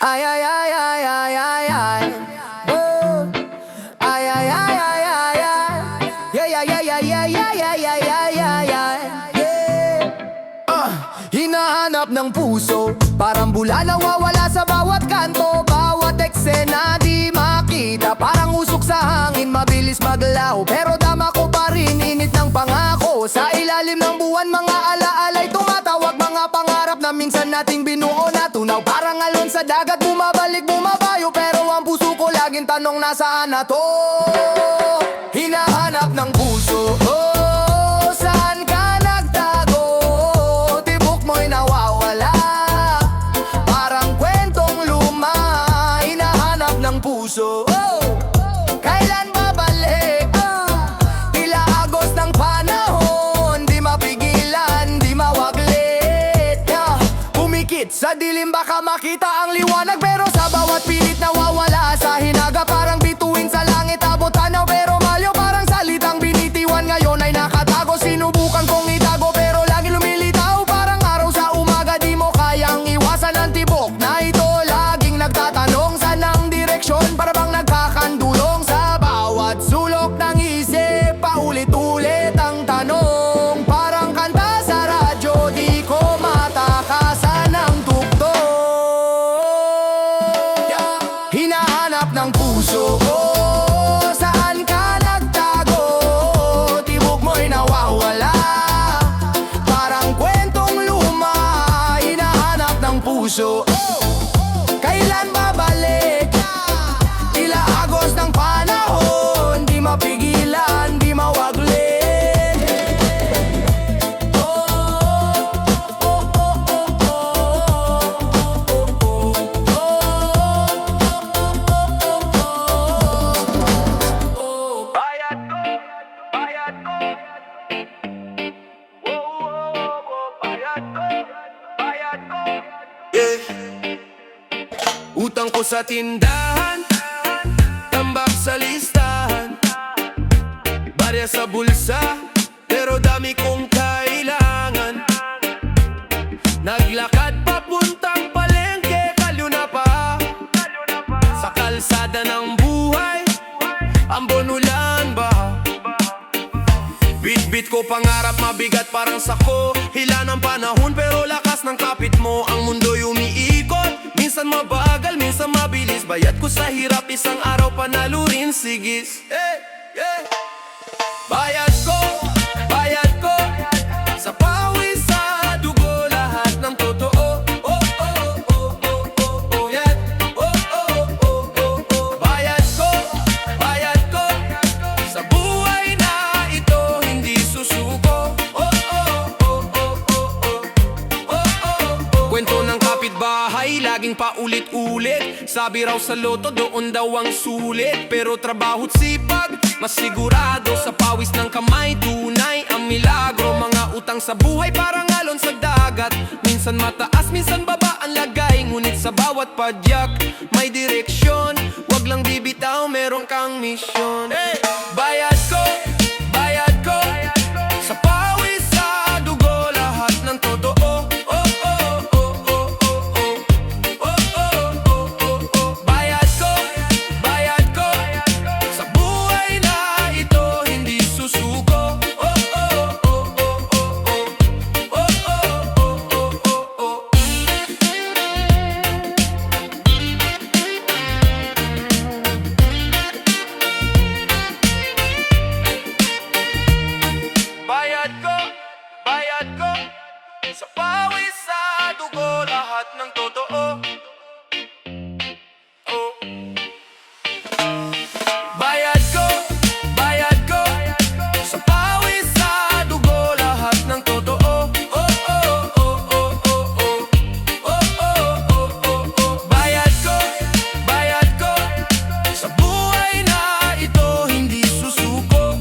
Ay, ay, ay, ay, ay, ay, ay. Oh. Ay, ay, ay, ay, ay, ay. Yeah, yeah, yeah, yeah, yeah, yeah, yeah, yeah, yeah, yeah, yeah. Hinahanap ng puso, parang bula nawawala sa bawat kanto. Bawat eksena di makita, parang usok sa hangin, mabilis maglaho. Pero dama ko pa rin, init ng pangako. Sa ilalim ng buwan, mga alaalay tumatawag. Mga pangarap na minsan nating binuo na tunaw. Parang alon sa dagat, bumabalik, bumabayo. Pero ang puso ko laging tanong, nasaan na to? Hinahanap ng puso, oh, saan ka nagtago? Tibok mo'y nawawala, parang kwentong luma. Hinahanap ng puso, oh, kailan babalik? Tila agos ng panahon, di mapigilan, di mawaglit. Pumikit sa dilim, baka makita ang liwanag. Pero sa bawat pilit nawawala sa hinaga, parang bituin sa langit, abot tanaw. Pero malyo, parang salitang binitiwan, ngayon ay nakatago. Sinubukan kong itago, pero lagi lumilitaw. Parang araw sa umaga, di mo kayang iwasan ang tibok na ito. Laging nagtatanong saan ang direksyon, para bang nagkakandulong sa bawat sulok ng isip. Paulit-ulit ang tanong, parang kanta sa radyo, di ko matakasan ang tugtog. Hinahanap ng puso ko, saan ka nagtago? Tibok mo'y nawawala, parang kwentong luma. Hinahanap ng puso, kailan babalik? Tila agos ng panahon, di mapigilan, di mawaglit. Bayad ko, bayad ko. Bayad ko, bayad ko. Yeah. Utang ko sa tindahan, tambak sa listahan, barya sa bulsa, pero dami kong kailangan. Naglakad papuntang palengke, kalyo na pa. Sa kalsada ng buhay, ambon ulan ba? Bit-bit ko pangarap, mabigat parang sako. Hila ng panahon pero lakas ng kapit mo. Ang mundo'y umiikot, minsan mabagal, minsan mabilis. Bayad ko sa hirap, isang araw panalo rin sigis. Bayad ko, sa pawis, sa dugo, lahat ng totoo. Yeah. Bayad ko, sa buhay na ito, hindi susuko. Kwento ng kapitbahay, laging paulit-ulit. Sabi raw sa loto, doon daw ang sulit. Pero trabaho't sipag, mas sigurado. Sa pawis ng kamay, tunay ang milagro. Mga utang sa buhay, parang alon sa dagat. Minsan mataas, minsan baba ang lagay. Ngunit sa bawat padyak, may direksyon. Wag lang bibitaw, meron kang misyon. Bayad ko, sa pawis, sa dugo, lahat ng totoo. Bayad ko, sa buhay na ito, hindi susuko. Bayad ko, sa pawis, sa dugo, lahat ng totoo. Bayad ko, sa pawis, sa dugo, lahat ng totoo. Bayad ko, sa buhay na ito, hindi susuko.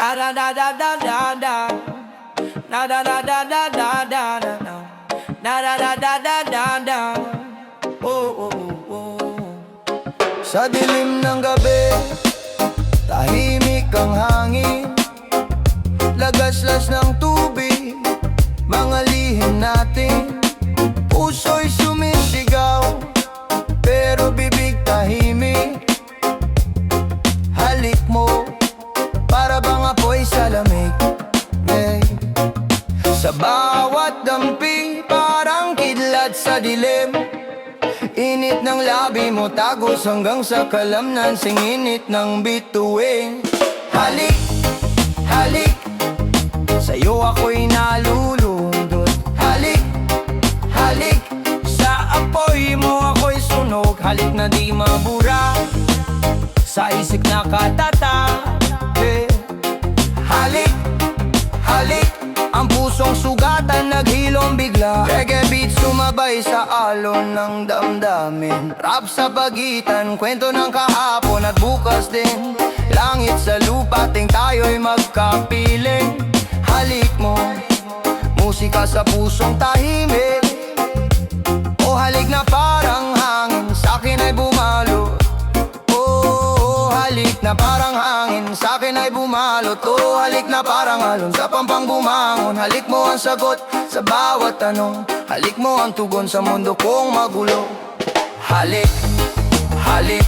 Da da da da da da, da da da da da da da da, da da da da da da da. Oh oh oh oh. Sa dilim ng gabi, tahimik ang hangin. lagaslas ng tubig, mga lihim natin. Puso'y sumisigaw, pero bibig tahimik. Halik mo, para bang apoy sa lamig, Sa bawat dampi, parang kidlat sa dilim. Init ng labi mo, tagos hanggang sa kalamnan. Singinit ng bituin. Halik, halik, sa'yo ako'y nalulundot. Halik, halik, sa apoy mo ako'y sunog. Halik na di mabura, sa isip nakatata. Halik, halik, ang pusong sugatan naghilom bigla. Reggae beats sumabay sa alon ng damdamin. Rap sa pagitan, kwento ng kahapon at bukas din. Langit sa lupa, ting tayo'y magkapiling. Halik mo, musika sa pusong tahimik. O halik na parang hangin, sa'kin ay bumalo. Halik na parang hangin, sa'kin ay bumalot. Halik na parang alon sa pampang bumangon. Halik mo ang sagot sa bawat tanong. Halik mo ang tugon sa mundo kong magulo. Halik, halik,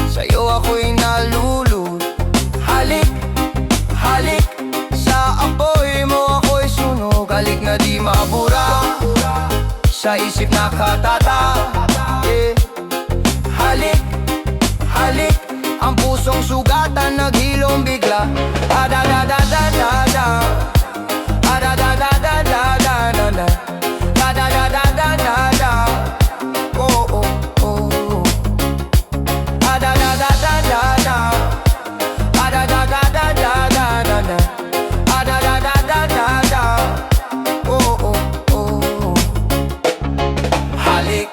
sa'yo ako'y nalulul. Halik, halik, sa apoy mo ako'y sunog. Halik na di mabura, sa isip nakatata. Halik, halik, ang pusong sugatan naghilom bigla. Da-da-da-da-da-da, da-da-da-da-da-da-da, da-da-da-da-da-da, oh oh oh, da-da-da-da-da-da, da-da-da-da-da-da-da, da-da-da-da-da-da, oh oh oh. Halik,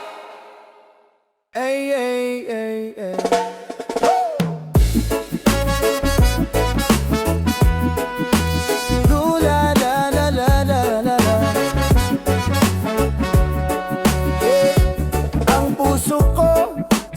ay ay ay ay.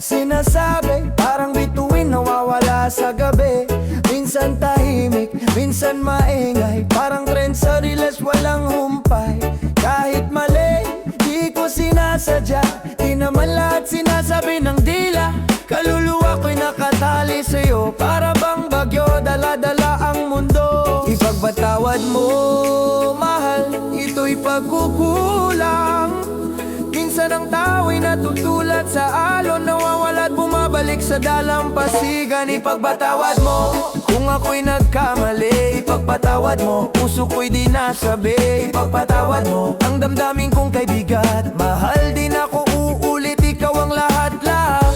Sinasabi, parang bituin nawawala sa gabi. Minsan tahimik, minsan maingay, parang trend sa riles walang humpay. Kahit mali, di ko sinasadya, di naman lahat sinasabi ng dila. Kaluluwa ko'y nakatali sa'yo, para bang bagyo, dala-dala ang mundo. Ipagpatawad mo, mahal, ito'y pagkukulang. Minsan ang tao'y natutulad sa alon, nawawala at bumabalik sa dalampasigan. Ipagpatawad mo, kung ako'y nagkamali. Ipagpatawad mo, puso ko'y di nasabi. Ipagpatawad mo, ang damdamin kong kaibigan. Mahal din ako, uulit, ikaw ang lahat-lahat.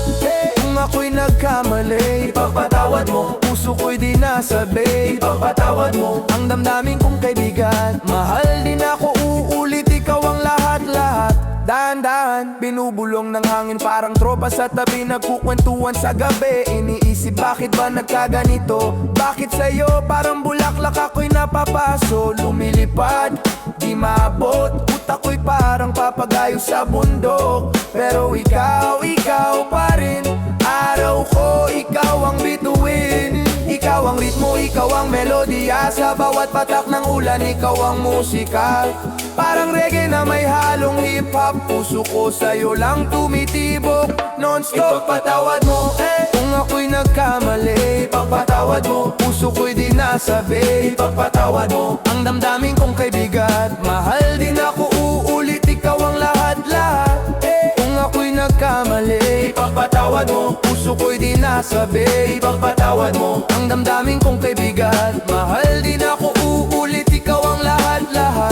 Kung ako'y nagkamali, ipagpatawad mo, puso ko'y di nasabi. Ipagpatawad mo, ang damdamin kong kaibigan. Mahal din ako, uulit, ikaw ang lahat-lahat. Dahan-dahan, binubulong ng hangin, parang tropa sa tabi, nagkukwentuhan sa gabi. Iniisip bakit ba nagkaganito? Bakit sa'yo parang bulaklak ako'y napapaso? Lumilipad, di maabot, utak ko'y parang papagayo sa bundok. Pero ikaw, ikaw pa rin, araw ko, ikaw ang bituin. Ikaw ang ritmo, ikaw ang melodiya, sa bawat patak ng ulan, ikaw ang musika. Parang reggae na may halong hip-hop, puso ko sa'yo lang tumitibok non-stop. Ipagpatawad mo, kung ako'y nagkamali. Ipagpatawad mo, puso ko'y di nasabi. Ipagpatawad mo, ang damdamin kong kaibigan. Mahal din ako, uulit, ikaw ang lahat-lahat. Kung ako'y nagkamali, ipagpatawad mo, puso ko'y di nasabi. Ipagpatawad mo, ang damdamin kong kaibigan. Mahal din ako, uulit, ikaw ang lahat-lahat.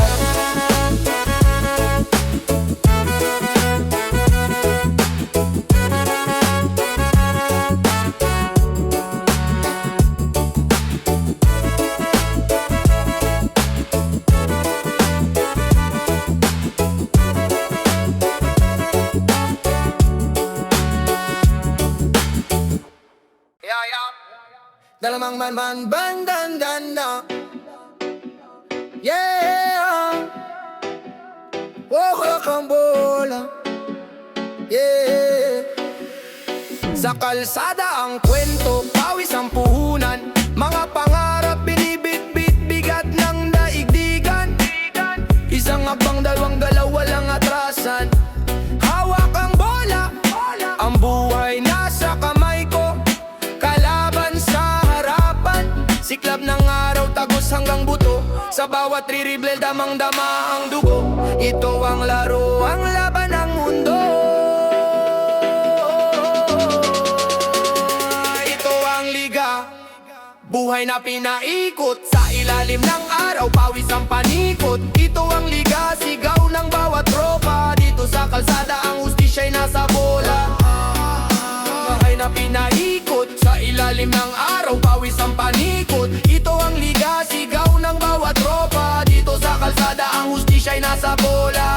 Dalamang man bandandanda, yeah. Oh, kang bola, yeah. Sa kalsada ang kwento, pawis ang puhunan. Mga pangarap binibit-bit, bigat islab ng araw, tagos hanggang buto. Sa bawat ririblel, damang-dama ang dugo. Ito ang laro, ang laban ng mundo. Ito ang liga, buhay na pinaikot. Sa ilalim ng araw, pawis ang panikot. Ito ang liga, sigaw ng bawat tropa. Dito sa kalsada, ang hustisya'y nasa bola. Buhay na pinaikot. Sa ilalim ng araw, pawis ang panikot. Ito ang liga, sigaw ng bawat tropa. Dito sa kalsada, ang hustisya'y nasa bola.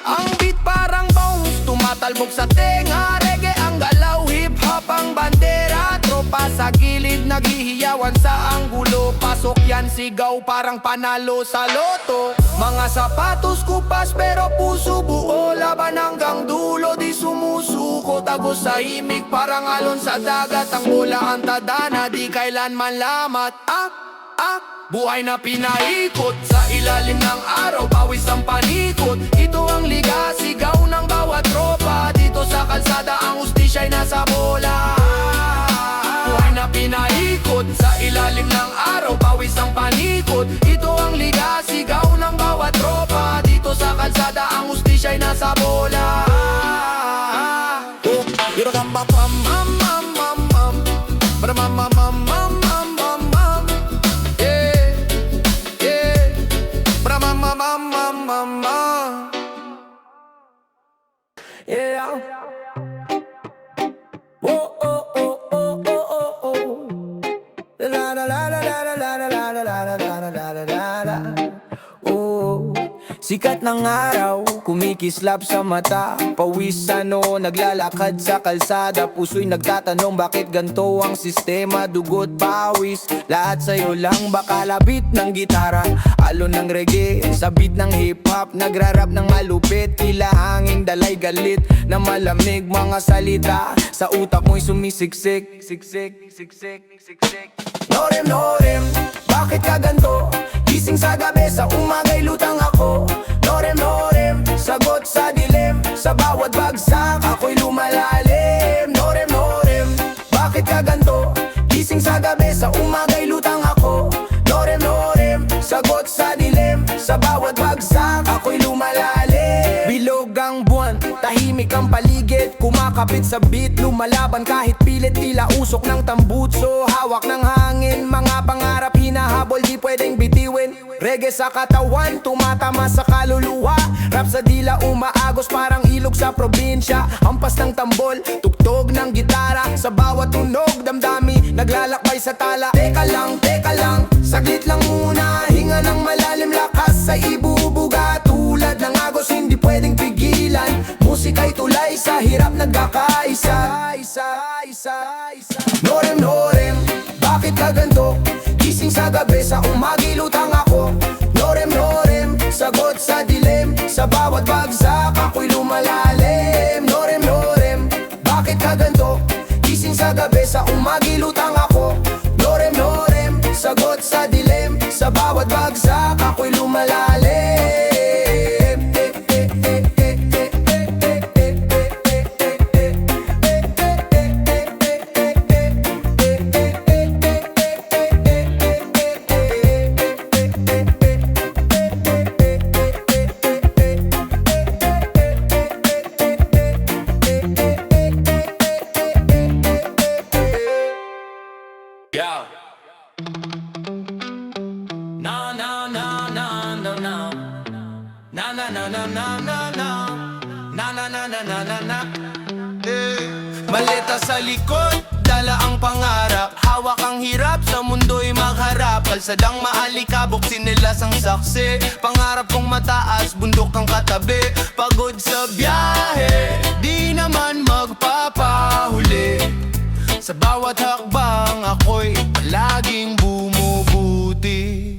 Ang beat parang bounce, tumatalbog sa tenga. Reggae ang galaw, hip-hop ang bandera. Tropa sa gilid, naghihiyawan sa anggulo. Pasok yan, sigaw parang panalo sa loto. Mga sapatos kupas pero puso buo. Laban hanggang dulo, di sumusuko. Tagos sa himig, parang alon sa dagat. Ang bola ang tadana, di kailanman lamat. Buhay na pinaikot. Sa ilalim ng araw, pawis ang panikot. Ito ang liga, sigaw ng bawat tropa. Dito sa kalsada, ang hustisya'y nasa bola. Buhay na pinaikot. Sa ilalim ng araw, pawis ang panikot. Ito ang liga, sigaw ng bawat tropa. Dito sa kalsada, ang hustisya'y nasa bola. Yeah. Oh oh oh oh oh oh oh. La la la la la la la la la la la la la la la. Oh. Sikat ng araw, kumikislap sa mata. Pawis naglalakad sa kalsada. Puso'y nagtatanong bakit ganto ang sistema. Dugot, pawis, lahat sa'yo lang. Baka labit ng gitara, alon ng reggae, sa beat ng hip-hop. Nagrarap ng malupit, tila hanging dalay galit na malamig mga salita. Sa utak mo'y sumisiksik, siksik, siksik, siksik. Norem, norem, bakit ka ganto? Gising sa gabi, sa umaga'y lutang ako. Norem, norem, sagot sa dilim. Sa bawat bagsak, ako'y lumalalim. Norem, norem, bakit ka ganto? Gising sa gabi, sa umaga'y lutang ako. Norem, norem, sagot sa dilim. Sa bawat bagsak, ako'y lumalalim. Bilog ang buwan, tahimik ang paligid. Kumakapit sa beat, lumalaban kahit pilit. Tila usok ng tambutso, hawak ng hangin. Mga pangarap hinahabol, di pwedeng bitiwin. Reggae sa katawan, tumatama sa kaluluwa. Rap sa dila, umaagos parang ilog sa probinsya. Hampas ng tambol, tugtog ng gitara. Sa bawat tunog, damdami, naglalakbay sa tala. Teka lang, saglit lang muna. Hinga ng malalim, lakas ay ibubuga. Tulad ng agos, hindi pwedeng pigilan. Musika'y tulay, sa hirap nagkakaisa. Norem, norem, bakit ka ganto? Gising sa gabi, sa umagi lutang ako. Norem, norem, sagot sa dilim. Sa bawat bagsak, ako'y lumalalim. Norem, norem, bakit ka ganto? Gising sa gabi, sa umagi lutang ako. Norem, norem, sagot sa dilim. Sa bawat bagsak, ako'y lumalalim. Yeah. Na na na na na na. Na na na na na na na. Na na na na na na na. Maleta sa likod, dala ang pangarap. Hawak ang hirap, sa mundo'y magharap. Kalsadang maalikabok, sinilas ang saksi. Pangarap kong mataas, bundok ang katabi. Pagod sa biyahe, di naman magpapahuli. Sa bawat hakbang, ako'y palaging bumubuti.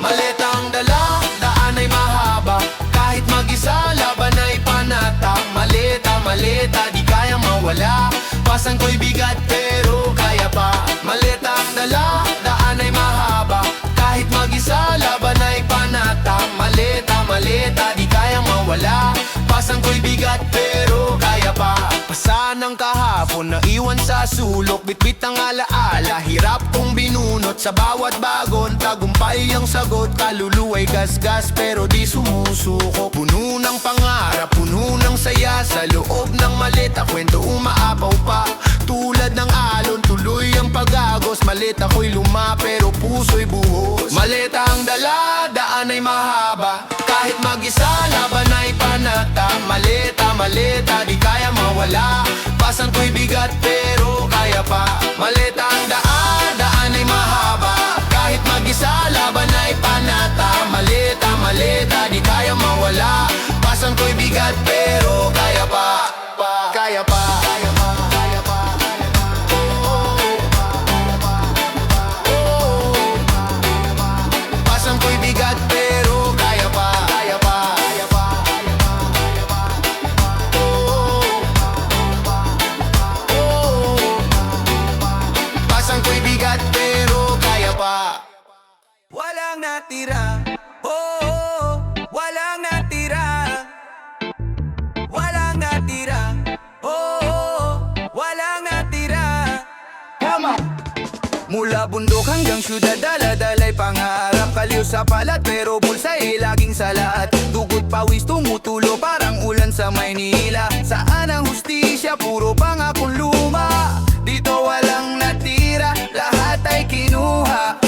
Maleta ang dala, daan ay mahaba. Kahit mag-isa, laban ay panata. Maleta, maleta, di kayang mawala. Pasan ko'y bigat pero kaya pa. Maleta ang dala, daan ay mahaba. Kahit mag-isa, laban ay panata. Maleta, maleta, di kayang mawala. Pasan ko'y bigat pero kaya pa. Pasan ang kahapon, kahapon na iwan sa sulok. Bitbit ang alaala, hirap kong binunot. Sa bawat bagon, tagumpay ang sagot. Kaluluway gasgas pero di sumusuko. Puno ng pangarap, puno ng saya. Sa loob ng maleta, kwento umaapaw pa. Tulad ng alon, tuloy ang pag-agos. Maleta ko'y luma pero puso'y buhos. Maleta ang dala, daan ay mahaba. Kahit mag-isa, laban ay panata. Maleta, maleta, di kaya mawala. Pasan ko'y bigat pero kaya pa. Maleta ang daan, daan ay mahaba. Kahit mag-isa, laban ay panata. Maleta, maleta, di kaya mawala. Pasan ko'y bigat pero kaya pa. Kaya pa. Kaya pa. Kaya pa. Pasan ko'y bigat pero kaya pa. Kaya pa. Kaya pa. Pasan ko'y bigat pero kaya pa. Walang natira, oh, walang natira. Walang natira, oh, walang natira. Mula bundok hanggang syudad, dala-dala'y pangarap. Kaliw sa palat pero bulsa'y laging salat. Dugot pawis tumutulo parang ulan sa Maynila. Saan ang hustisya? Puro pangakong luma. Dito walang natira, lahat ay kinuha.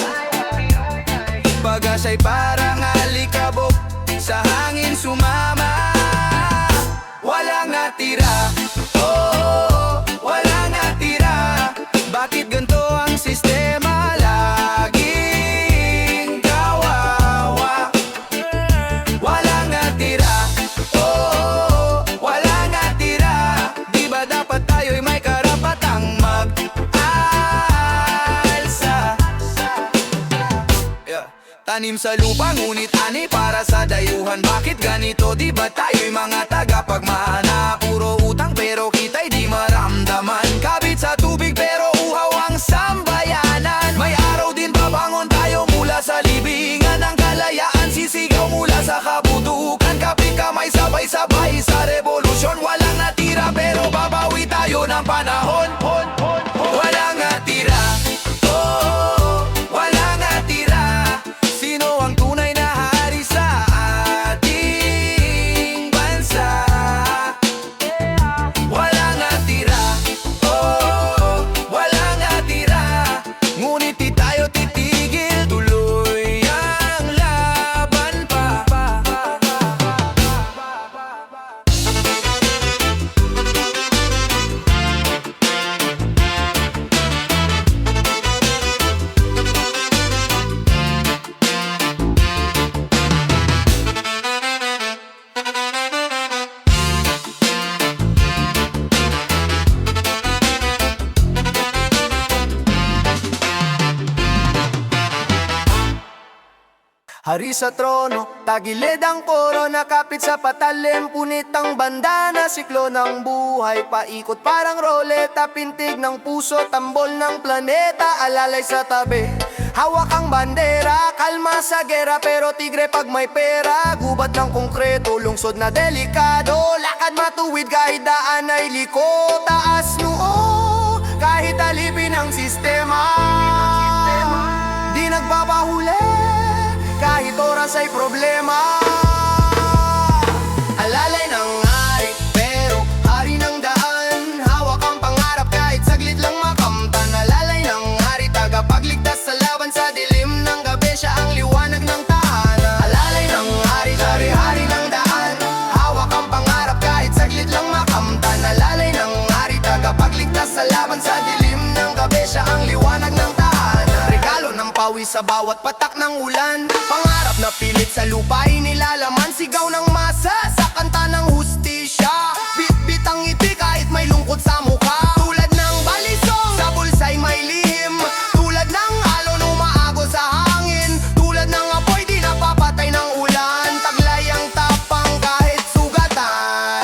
Bagasa'y parang alikabok, sa hangin sumama. Walang natira, oh, walang natira. Bakit ganito ang sistema? Laging kawawa. Walang natira, oh, walang natira. Di ba dapat tayo'y may karapatang mag-alsa? Tanim sa lupa ngunit ani para sa dayuhan. Bakit ganito? Di ba tayo'y mga tagapagmana? Puro utang pero kita'y di maramdaman. Kabit sa tubig pero uhaw ang sambayanan. May araw din babangon tayo mula sa libingan ng kalayaan. Sisigaw mula sa kabutukan. Kapit kamay sabay-sabay sa revolusyon. Walang natira pero babawi tayo ng panahon. Walang natira, oh, walang natira. Sino ang tunay na hari sa ating bansa? Walang natira, oh, walang natira. Ngunit di tayo titigil, tuloy ang laban pa. Hari sa trono, tagilid ang koro. Nakapit sa patalim, punit ang bandana. Siklo ng buhay, paikot parang roleta. Pintig ng puso, tambol ng planeta. Alalay sa tabi, hawak ang bandera. Kalma sa gera, pero tigre pag may pera. Gubat ng konkreto, lungsod na delikado. Lakad matuwid kahit daan ay liko. Taas noo, kahit alipin ang sistema. Di nagbabahuli kahit oras ay problema. Alalay ng hari, pero hari ng daan. Hawak ang pangarap kahit saglit lang makamtan. Alalay ng hari, tagapagligtas sa laban. Sa dilim ng gabi, siya ang liwanag ng tahanan. Alalay ng hari, hari-hari ng daan. Hawak ang pangarap kahit saglit lang makamtan. Alalay ng hari, tagapagligtas sa laban. Sa dilim ng gabi, siya ang liwanag ng tahanan. Regalo ng pawis sa bawat patak ng ulan. Pangarap na pilit sa lupa inilalaman. Sigaw ng masa sa kanta ng hustisya. Bit-bit ang ngiti kahit may lungkot sa mukha. Tulad ng balisong sa bulsa'y may lihim. Tulad ng alon umaago sa hangin. Tulad ng apoy di napapatay ng ulan. Taglay ang tapang kahit sugatan.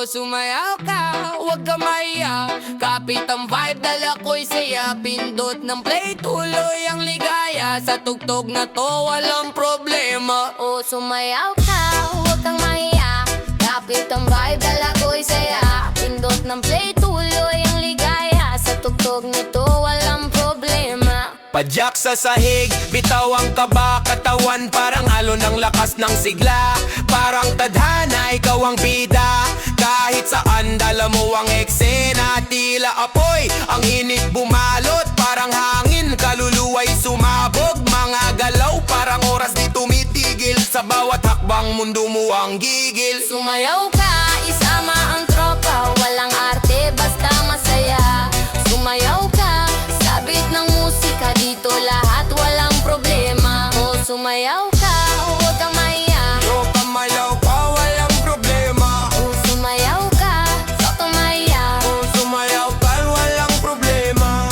sumayaw ka, huwag ka mahiya. Kapit ang vibe, dala ko'y saya. Pindot ng play, tuloy ang ligaya. Sa tugtog na to, walang problema. O sumayaw ka, huwag kang mahiya. Kapit ang vibe, dala ko'y saya. Pindot ng play, tuloy ang ligaya. Sa tugtog nito, walang problema. Padyak sa sahig, bitaw ang kaba. Katawan parang halo ng lakas ng sigla. Parang tadhana, ikaw ang bida. Kahit saan dala mo ang eksena. Tila apoy, ang init bumalot. Parang hangin, kaluluwa'y sumabog. Mga galaw, parang oras di tumitigil. Sa bawat hakbang mundo mo ang gigil. Sumayaw ka, isama ang tropa. Walang arte, basta masaya. Sumayaw ka, sabit ng musika. Dito lahat walang problema. O sumayaw ka, huwag kang mahiya. Tropa malaw ka, walang problema. O sumayaw ka, huwag kang mahiya. Sumayaw ka, walang problema.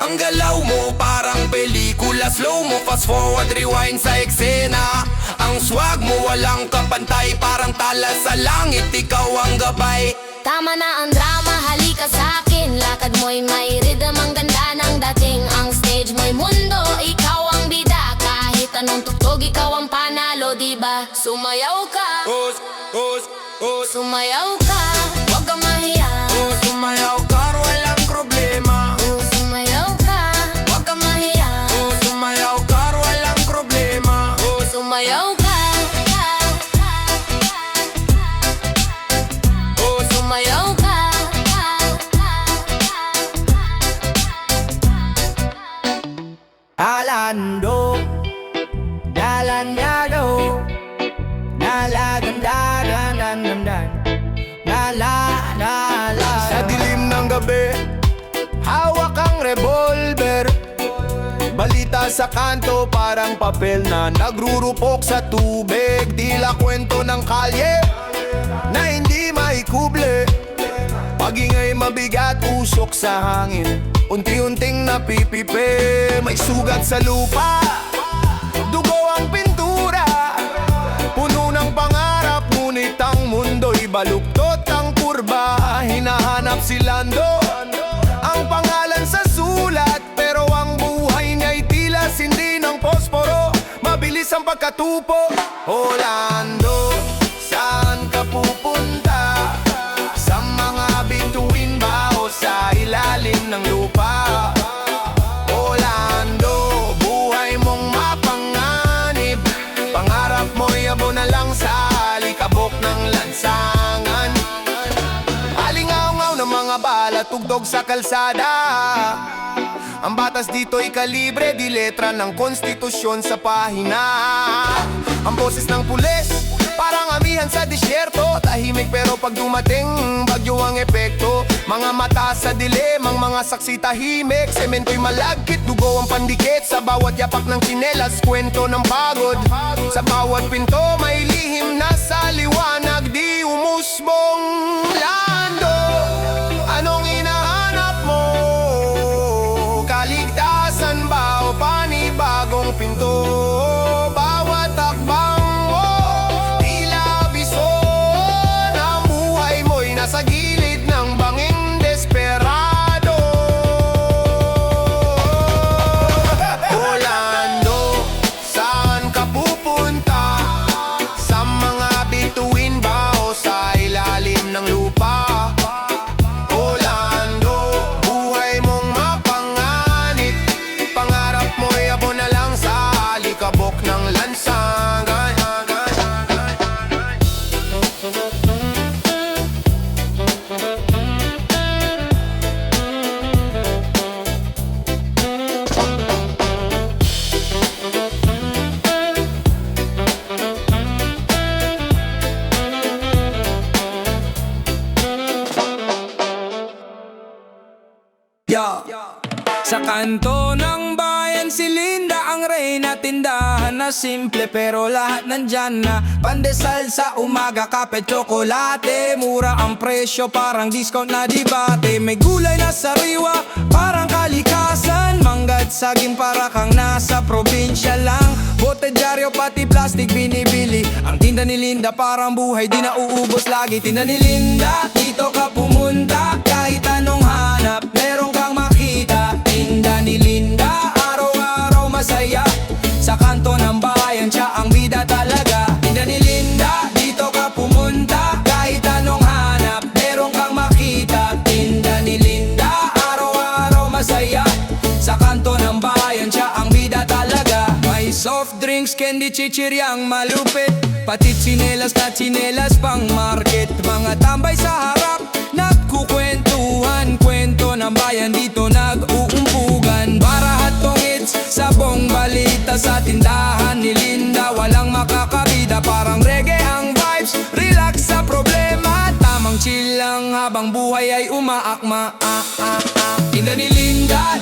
Ang galaw mo parang pelikula. Slow mo, fast forward, rewind sa eksena. Ang swag mo walang kapantay. Parang tala sa langit, ikaw ang gabay. Tama na ang drama, halika sa akin. Lakad mo'y may rhythm, ang ganda ng dating. Ang stage mo'y mundo, ikaw ang bida. Kahit anong tugtog, ikaw ang panalo, diba? Sumayaw ka, Os, os, os. sumayaw ka, huwag kang mahiya. Sumayaw ka, walang problema. O sumayaw ka, huwag kang mahiya. Sumayaw ka, walang problema. Sumayaw ka, sumayaw ka. Alando, dalanyado, nalagandaranandan, nala. Sa dilim ng gabi, hawak ang revolver. Balita sa kanto, parang papel na nagrurupok sa tubig. Tila kwento ng kalye na hindi maikuble. Pag-ingay mabigat, usok sa hangin. Unti-unting napipipi. May sugat sa lupa, dugo ang pintura. Puno ng pangarap, ngunit ang mundo'y baluktot ang kurba. Hinahanap si Lando, ang pangalan sa sulat. Pero ang buhay niya'y tila sindi ng posporo. Mabilis ang pagkatupo. O Lando, saan ka pupunta? Sa mga bituin ba o sa ilalim ng lupa? O Lando, buhay mong mapanganib. Pangarap mo'y abo na lang sa alikabok ng lansangan. Alingaw-ngaw ng mga bala, tugtog sa kalsada. Ang batas dito'y kalibre, di letra ng konstitusyon sa pahina. Ang boses ng pulis, parang amihan sa disyerto. Tahimik pero pag dumating, bagyo ang epekto. Mga mata sa dilim, ang mga saksi tahimik. Semento'y malagkit, dugo ang pandikit. Sa bawat yapak ng tsinelas, kwento ng pagod. Sa bawat pinto, may lihim na sa liwanag. Di umusbong Lando, anong hinahanap mo? Kaligtasan ba o panibagong pinto? Bawat takbang mo, tila bison. Ang buhay mo'y nasa gilid ng banging desperado. Orlando, saan ka pupunta? Sa mga bituin ba o sa ilalim ng lupa? Orlando, buhay mong mapanganib. Pangarap mo'y abo na lang sa alikabok ng lansangan. Sa kanto ng bayan si Linda ang reyna. Tindahan na simple pero lahat nandyan na. Pandesal sa umaga, kape, tsokolate. Mura ang presyo, parang discount na debate. May gulay na sariwa, parang kalikasan. Manggat saging para kang nasa probinsya lang. Bote dyaryo pati plastic binibili. Ang tindahan Tinda ni Linda parang buhay di nauubos lagi. Tinda ni Linda, dito ka pumunta, kahit anong hanap meron kang makita. Tinda ni Linda, araw-araw masaya, sa kanto ng bayan siya ang bida talaga. Tinda ni Linda, dito ka pumunta, kahit anong hanap meron kang makita. Tinda ni Linda, araw-araw masaya, sa kanto ng bayan siya ang bida talaga. May soft drinks, candy, chichiryang malupit, pati tsinelas na tsinelas pang market. Mga tambay sa harap, nagkukwentuhan, kwento ng bayan dito nag-uumpugan. Para hatong hits, sabong balita sa tindahan ni Linda, walang makakabida, parang reggae ang vibes, relax sa problema, tamang chill lang habang buhay ay umaakma. Tinda ni Linda,